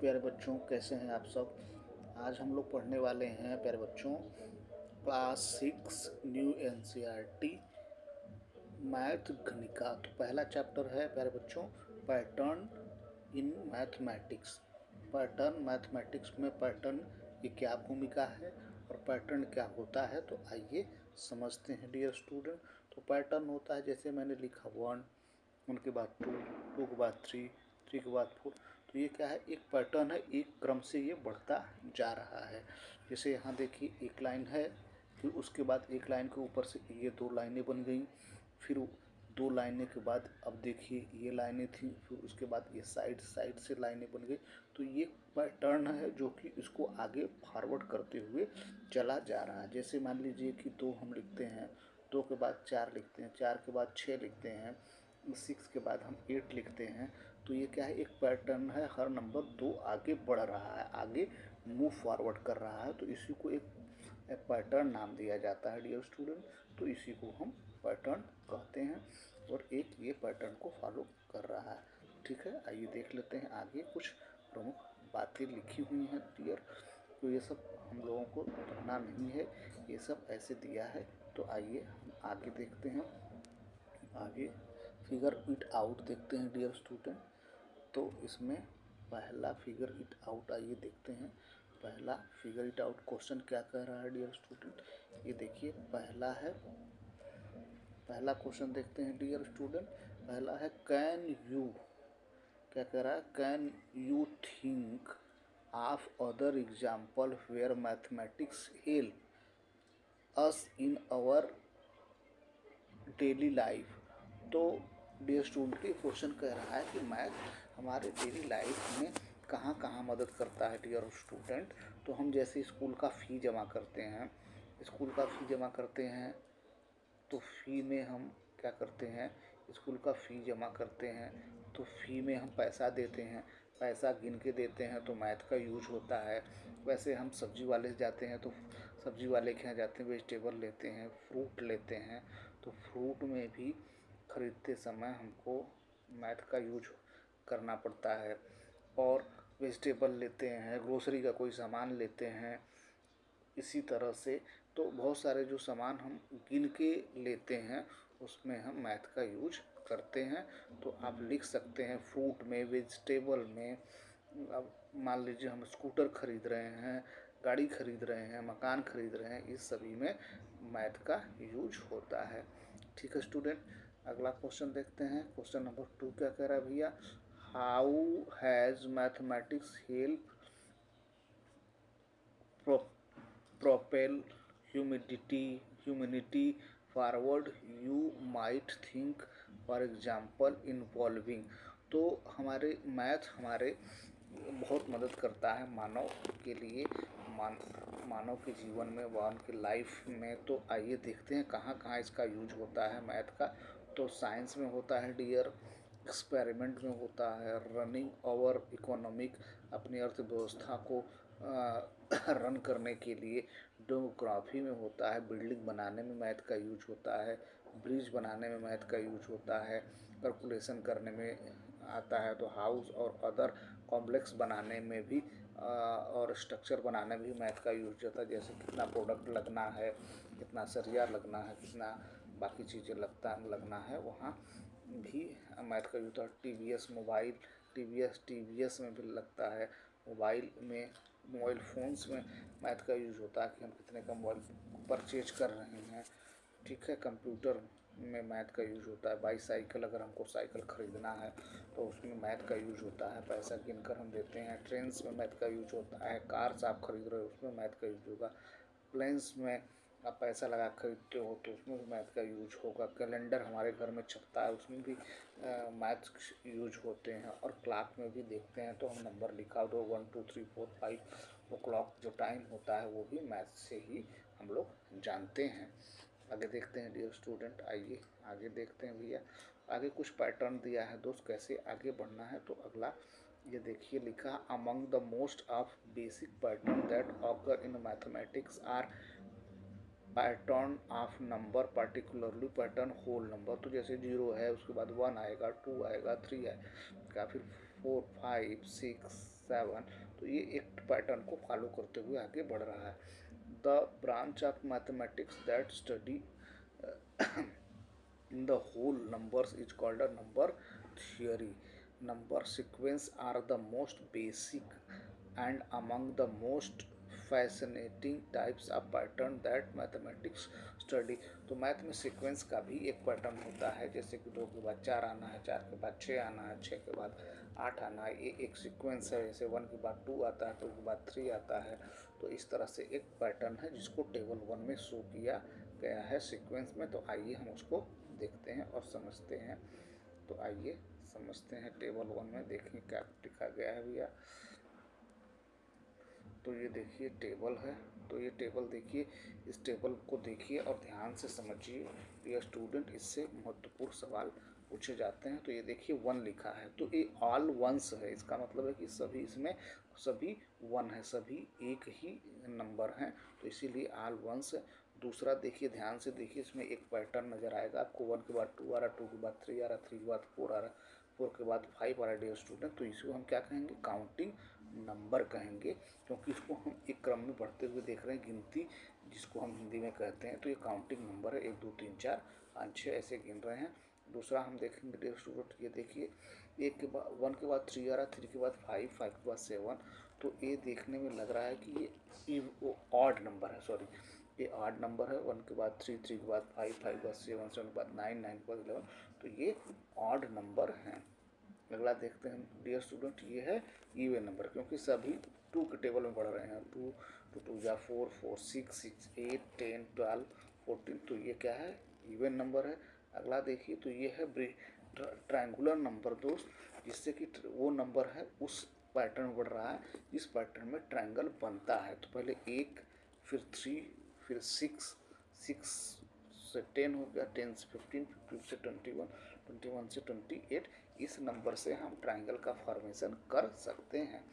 प्यारे बच्चों, कैसे हैं आप सब। आज हम लोग पढ़ने वाले हैं प्यारे बच्चों क्लास 6 न्यू एनसीईआरटी मैथ गणिका। तो पहला चैप्टर है प्यारे बच्चों pattern in mathematics. Pattern mathematics में पैटर्न की क्या भूमिका है और पैटर्न क्या होता है, तो आइए समझते हैं डियर स्टूडेंट। तो पैटर्न होता है, जैसे मैंने लिखा 1, उनके बाद 2, 2 के बाद 3, 3 के बाद 4। तो ये क्या है, एक पैटर्न है, एक क्रम से ये बढ़ता जा रहा है। जैसे यहाँ देखिए एक लाइन है, फिर उसके बाद एक लाइन के ऊपर से ये 2 लाइनें बन गई, फिर 2 लाइनें के बाद अब देखिए ये लाइनें थी, फिर उसके बाद ये साइड साइड से लाइनें बन गई। तो ये पैटर्न है जो कि इसको आगे फॉरवर्ड करते हुए चला जा रहा है। जैसे मान लीजिए कि 2 हम लिखते हैं, 2 के बाद 4 लिखते हैं, 4 के बाद 6 लिखते हैं, 6 के बाद हम 8 लिखते हैं। तो ये क्या है, एक पैटर्न है, हर नंबर 2 आगे बढ़ रहा है, आगे मूव फॉरवर्ड कर रहा है। तो इसी को एक पैटर्न नाम दिया जाता है डियर स्टूडेंट। तो इसी को हम पैटर्न कहते हैं और एक ये पैटर्न को फॉलो कर रहा है। ठीक है, आइए देख लेते हैं आगे कुछ प्रमुख बातें लिखी हुई हैं डियर। तो ये सब हम लोगों को पढ़ना नहीं है, ये सब ऐसे दिया है। तो आइए हम आगे देखते हैं, आगे फिगर इट आउट देखते हैं डियर स्टूडेंट। तो इसमें पहला फिगर इट आउट आइए देखते हैं। पहला फिगर इट आउट क्वेश्चन क्या कह रहा है डियर स्टूडेंट, ये देखिए पहला है, पहला क्वेश्चन देखते हैं डियर स्टूडेंट। पहला है कैन यू, क्या कह रहा है, can you think of other example where mathematics help us in our daily life. तो डियर स्टूडेंट ये क्वेश्चन कह रहा है कि मैथ हमारे डेली लाइफ में कहाँ कहाँ मदद करता है डियर स्टूडेंट। तो हम जैसे स्कूल का फ़ी जमा करते हैं, स्कूल का फ़ी जमा करते हैं, तो फ़ी में हम क्या करते हैं, स्कूल का फ़ी जमा करते हैं तो फ़ी में हम पैसा देते हैं, पैसा गिन के देते हैं, तो मैथ का यूज होता है। वैसे हम सब्जी वाले से जाते हैं तो सब्जी वाले के यहाँ जाते हैं, वेजिटेबल लेते हैं, फ्रूट लेते हैं, तो फ्रूट में भी खरीदते समय हमको मैथ का यूज करना पड़ता है। और वेजिटेबल लेते हैं, ग्रोसरी का कोई सामान लेते हैं, इसी तरह से तो बहुत सारे जो सामान हम गिन के लेते हैं उसमें हम मैथ का यूज करते हैं। तो आप लिख सकते हैं फ्रूट में, वेजिटेबल में। अब मान लीजिए हम स्कूटर खरीद रहे हैं, गाड़ी खरीद रहे हैं, मकान खरीद रहे हैं, इस सभी में मैथ का यूज होता है। ठीक है स्टूडेंट, अगला क्वेश्चन देखते हैं। क्वेश्चन नंबर 2 क्या कह रहा है भैया, how has mathematics help propel humanity forward, you might think for example involving। तो हमारे मैथ हमारे बहुत मदद करता है मानव के लिए, मानव के जीवन में, मानव की लाइफ में। तो आइए देखते हैं कहाँ कहाँ इसका यूज होता है मैथ का। तो साइंस में होता है डियर, एक्सपेरिमेंट में होता है, रनिंग और इकोनॉमिक, अपनी अर्थव्यवस्था को रन करने के लिए, डेमोग्राफी में होता है, बिल्डिंग बनाने में मैथ का यूज होता है, ब्रिज बनाने में मैथ का यूज होता है, कैलकुलेशन करने में आता है, तो हाउस और अदर कॉम्प्लेक्स बनाने में भी और स्ट्रक्चर बनाने में भी मैथ का यूज होता है। जैसे कितना प्रोडक्ट लगना है, कितना सरिया लगना है, कितना बाकी चीज़ें लगना है, वहाँ भी मैथ का यूज होता है। टीवीएस मोबाइल, टीवीएस में भी लगता है। मोबाइल फ़ोन्स में मैथ का यूज होता है कि हम कितने का मोबाइल परचेज कर रहे हैं। ठीक है, कंप्यूटर में मैथ का यूज होता है। बाईसाइकिल, अगर हमको साइकिल खरीदना है तो उसमें मैथ का यूज होता है, पैसा गिनकर हम देते हैं। ट्रेन्स में मैथ का यूज होता है, कार्स आप खरीद रहे हो उसमें मैथ का यूज होगा। प्लेन्स में आप पैसा लगा खरीदते हो तो उसमें भी मैथ का यूज होगा। कैलेंडर हमारे घर में छपता है, उसमें भी मैथ यूज होते हैं। और क्लॉक में भी देखते हैं तो हम नंबर लिखा दो 1 2 3 4 5, वो क्लॉक जो टाइम होता है वो भी मैथ से ही हम लोग जानते हैं। आगे देखते हैं डियर स्टूडेंट, आइए आगे देखते हैं भैया। आगे कुछ पैटर्न दिया है दोस्त, कैसे आगे बढ़ना है। तो अगला ये देखिए लिखा, among the most of basic pattern that occur in mathematics are pattern of number, particularly pattern whole number. तो जैसे 0 है, उसके बाद 1 आएगा, 2 आएगा, 3 आएगा, फिर 4 5 6 7, तो ये एक पैटर्न को फॉलो करते हुए आगे बढ़ रहा है। The branch of mathematics that study in the whole numbers is called a number theory. Number sequence are the most basic and among the most fascinating types of pattern that mathematics study. तो math में sequence का भी एक pattern होता है, जैसे कि 2 के बाद 4 आना है, 4 के बाद 6 आना है, 6 के बाद 8 आना है। ये एक सीक्वेंस है। जैसे 1 के बाद 2 आता है, 2 के बाद 3 आता है। तो इस तरह से एक पैटर्न है जिसको टेबल 1 में शो किया गया है सीक्वेंस में। तो आइए हम उसको देखते हैं और समझते हैं। तो आइए समझते हैं। टेबल 1 में देखिए क्या लिखा गया है भैया। तो ये देखिए टेबल है। तो ये टेबल देखिए, इस टेबल को देखिए और ध्यान से समझिए। ये स्टूडेंट, इससे महत्वपूर्ण सवाल पूछे जाते हैं। तो ये देखिए 1 लिखा है, तो ये ऑल वंस है। इसका मतलब है कि सभी इसमें सभी 1 है, सभी एक ही नंबर हैं, तो इसीलिए ऑल वंस है। दूसरा देखिए, ध्यान से देखिए, इसमें एक पैटर्न नज़र आएगा आपको। 1 के बाद 2 आ रहा, 2 के बाद 3 आ रहा, 3 के बाद 4 आ रहा, 4 के बाद 5 आ रहा डियर स्टूडेंट। तो इसको हम क्या कहेंगे? काउंटिंग नंबर कहेंगे, क्योंकि इसको हम एक क्रम में बढ़ते हुए देख रहे हैं, गिनती जिसको हम हिंदी में कहते हैं। तो ये काउंटिंग नंबर है, 1 2 3 4 5 6 ऐसे गिन रहे हैं। दूसरा हम देखेंगे डियर स्टूडेंट, ये देखिए 1 के बाद 1 के बाद 3 आ रहा, 3 के बाद 5, 5 के बाद 7। तो ये देखने में लग रहा है कि ये ऑड नंबर है, सॉरी ये ऑड नंबर है। 1 के बाद 3, 3 के बाद 5, 5 के बाद 7, 7 के बाद 9, 9 के बाद 11। तो ये ऑड नंबर हैं। अगला देखते हैं डियर स्टूडेंट, ये है इवन नंबर, क्योंकि सभी 2 के टेबल में बढ़ रहे हैं। 2 2 2 जा 4 4 6 6 8 10 12 14। तो ये क्या है? इवन नंबर है। अगला देखिए, तो ये है ट्रायंगुलर नंबर दोस्त, जिससे कि वो नंबर है उस पैटर्न में बढ़ रहा है जिस पैटर्न में ट्रायंगल बनता है। तो पहले 1, फिर 3, फिर 6, 6 से 10 हो गया, 10 से 15, 15 से 21, 21 से 28। इस नंबर से हम ट्रायंगल का फॉर्मेशन कर सकते हैं।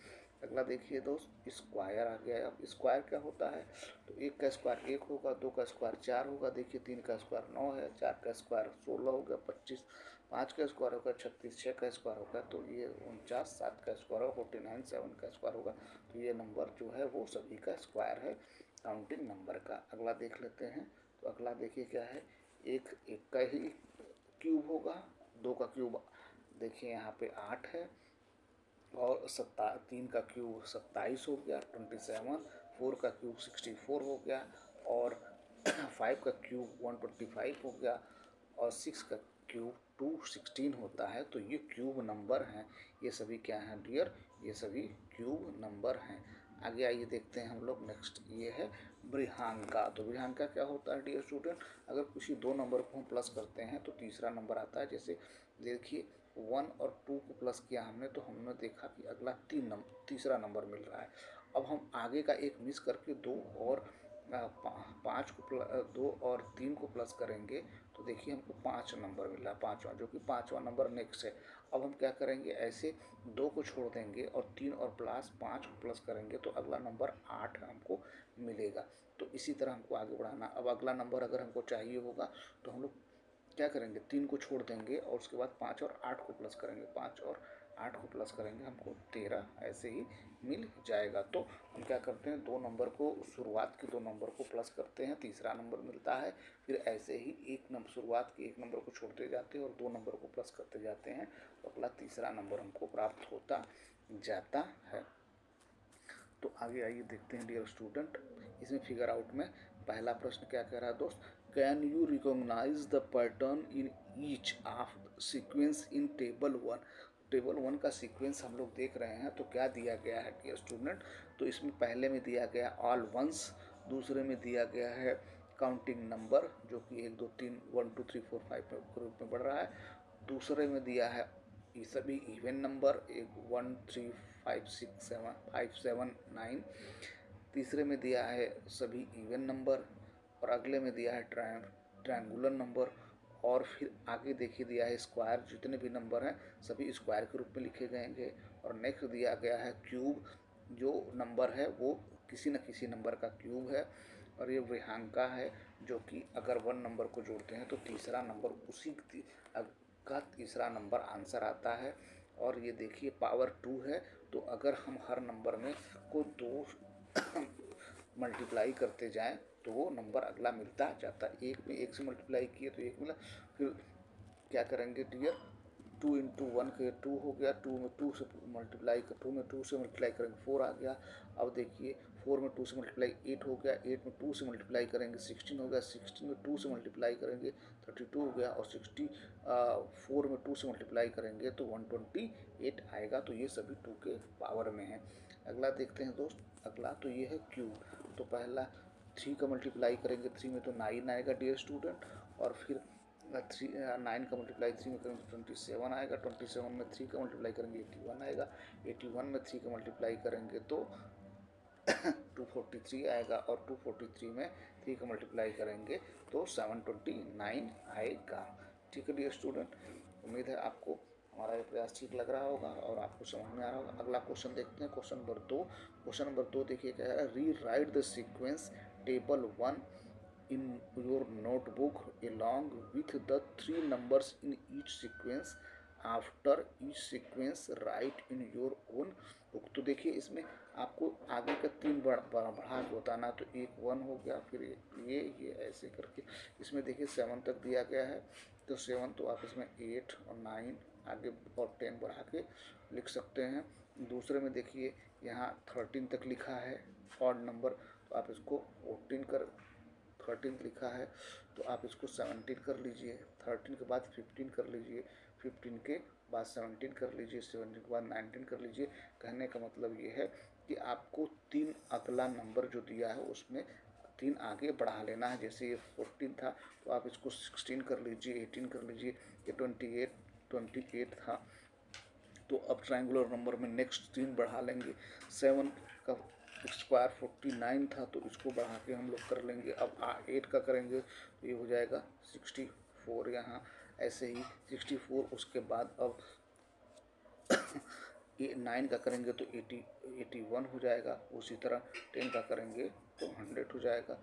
अगला देखिए दोस्त, स्क्वायर आ गया। अब स्क्वायर क्या होता है? तो 1 का स्क्वायर 1 होगा, 2 का स्क्वायर 4 होगा, देखिए 3 का स्क्वायर 9 है, 4 का स्क्वायर 16 हो गया 25, 5 का स्क्वायर होगा 36, 6 का स्क्वायर होगा तो ये 49, 7 का स्क्वायर होगा 49, 7 का स्क्वायर होगा। तो ये नंबर जो है वो सभी का स्क्वायर है काउंटिंग नंबर का। अगला देख लेते हैं। तो अगला देखिए क्या है, एक का ही क्यूब होगा, 2 का क्यूब देखिए यहाँ पे 8 है, और 3 का क्यूब 27 हो गया 27, 4 का क्यूब 64 हो गया, और 5 का क्यूब 125 हो गया, और 6 का क्यूब 216 होता है। तो ये क्यूब नंबर हैं। ये सभी क्या हैं डियर? ये सभी क्यूब नंबर हैं। आगे आइए देखते हैं हम लोग नेक्स्ट। ये है बृहंका। तो बृहंका क्या होता है डियर स्टूडेंट? अगर किसी 2 नंबर को हम प्लस करते हैं तो तीसरा नंबर आता है। जैसे देखिए 1 और 2 को प्लस किया हमने, तो हमने देखा कि अगला तीसरा नंबर मिल रहा है। अब हम आगे का एक मिस करके 2 और 5 को 2 और 3 को प्लस करेंगे, तो देखिए हमको 5 नंबर मिला, पाँचवा, जो कि 5वां नंबर नेक्स्ट है। अब हम क्या करेंगे, ऐसे 2 को छोड़ देंगे और 3 और प्लस 5 को प्लस करेंगे, तो अगला नंबर 8 हमको मिलेगा। तो इसी तरह हमको आगे बढ़ाना। अब अगला नंबर अगर हमको चाहिए होगा तो हम लोग क्या करेंगे, 3 को छोड़ देंगे और उसके बाद 5 और 8 को प्लस करेंगे, 5 और 8 को प्लस करेंगे, हमको 13 ऐसे ही मिल जाएगा। तो हम क्या करते हैं, 2 नंबर को, शुरुआत के 2 नंबर को प्लस करते हैं, तीसरा नंबर मिलता है। फिर ऐसे ही शुरुआत के 1 नंबर को छोड़ते जाते हैं और 2 नंबर को प्लस करते जाते हैं, तो अगला तीसरा नंबर हमको प्राप्त होता जाता है। तो आगे आइए देखते हैं डियर स्टूडेंट, इसमें फिगर आउट में पहला प्रश्न क्या कह रहा है दोस्त, can you recognise the pattern in each of sequence in table 1। Table 1 का सीक्वेंस हम लोग देख रहे हैं। तो क्या दिया गया है डियर स्टूडेंट? तो इसमें पहले में दिया गया ऑल वंस, दूसरे में दिया गया है काउंटिंग नंबर जो कि 1 2 3 1 2 3 4 5 के रूप में बढ़ रहा है। दूसरे में दिया है ये सभी इवन नंबर, 1 3 5 6 7 5 7 9। तीसरे में दिया है सभी इवन नंबर, और अगले में दिया है ट्रायंगुलर नंबर, और फिर आगे देखिए दिया है स्क्वायर, जितने भी नंबर हैं सभी स्क्वायर के रूप में लिखे गए। और नेक्स्ट दिया गया है क्यूब, जो नंबर है वो किसी न किसी नंबर का क्यूब है। और ये विहांका है, जो कि अगर 1 नंबर को जोड़ते हैं तो तीसरा नंबर उसी का तीसरा नंबर आंसर आता है। और ये देखिए पावर 2 है, तो अगर हम हर नंबर में को 2 मल्टीप्लाई करते जाएं तो वो नंबर अगला मिलता जाता है। एक में 1 से मल्टीप्लाई किए तो 1 मिला, फिर क्या करेंगे डियर, 2 इंटू 1 के 2 हो गया, 2 में 2 से मल्टीप्लाई 2 में 2 से मल्टीप्लाई करेंगे 4 आ गया। अब देखिए 4 में 2 से मल्टीप्लाई 8 हो गया, 8 में 2 से मल्टीप्लाई करेंगे 16 हो गया, 16 में 2 से मल्टीप्लाई करेंगे 32 हो गया, और 4 में 2 से मल्टीप्लाई करेंगे तो 128 आएगा। तो ये सभी 2 के पावर में है। अगला देखते हैं दोस्त, अगला तो ये है क्यूब। तो पहला 3 का मल्टीप्लाई करेंगे 3 में तो 9 आएगा डियर स्टूडेंट, और फिर 9 का मल्टीप्लाई 3 में करेंगे तो 27 आएगा, 27 में 3 का मल्टीप्लाई करेंगे 81 आएगा, 81 में 3 का मल्टीप्लाई करेंगे तो 243 आएगा, और 243 में 3 का मल्टीप्लाई करेंगे तो 729 आएगा। ठीक है डियर स्टूडेंट, उम्मीद है आपको हमारा ये प्रयास ठीक लग रहा होगा और आपको समझ में आ रहा होगा। अगला क्वेश्चन देखते हैं, क्वेश्चन नंबर 2। क्वेश्चन नंबर 2 देखिए क्या है, री right the sequence table 1 in your notebook along with the 3 numbers in each sequence. After each sequence write in your own book। तो देखिए इसमें आपको आगे का 3 बढ़ा के बताना, तो एक 1 हो गया, फिर ये ऐसे करके इसमें देखिए 7 तक दिया गया है, तो 7 तो आप इसमें 8 और 9 आगे और 10 बढ़ा के लिख सकते हैं। दूसरे में देखिए यहाँ 13 तक लिखा है ऑड नंबर, तो आप इसको 13 लिखा है तो आप इसको 17 कर लीजिए, 13 के बाद 15 कर लीजिए, 15 के बाद 17 कर लीजिए, 17 के बाद 19 कर लीजिए। कहने का मतलब ये है कि आपको 3 अगला नंबर जो दिया है उसमें 3 आगे बढ़ा लेना है। जैसे ये 14 था तो आप इसको 16 कर लीजिए, 18 कर लीजिए, ये 28 था, तो अब ट्रायंगुलर नंबर में नेक्स्ट 3 बढ़ा लेंगे। 7 का स्क्वायर 49 था तो इसको बढ़ा के हम लोग कर लेंगे। अब 8 का करेंगे तो ये हो जाएगा 64, यहाँ ऐसे ही 64। उसके बाद अब 9 का करेंगे तो 81 हो जाएगा। उसी तरह 10 का करेंगे तो 100 हो जाएगा।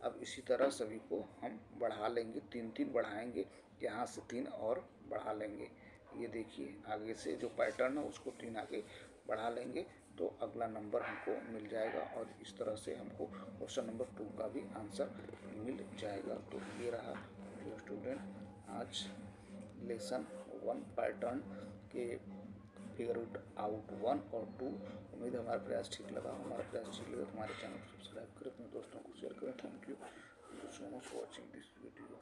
अब इसी तरह सभी को हम बढ़ा लेंगे, 3 बढ़ाएंगे, यहाँ से 3 और बढ़ा लेंगे। ये देखिए आगे से जो पैटर्न है उसको 3 आगे बढ़ा लेंगे तो अगला नंबर हमको मिल जाएगा, और इस तरह से हमको क्वेश्चन नंबर 2 का भी आंसर मिल जाएगा। तो ये रहा स्टूडेंट आज लेसन 1 पैटर्न के फिगर आउट 1 और 2। उम्मीद है हमारा प्रयास ठीक लगा। हमारा प्रयास ठीक लगा तो हमारे चैनल को सब्सक्राइब करें, अपने दोस्तों को शेयर करें। Thank you so much for watching this video.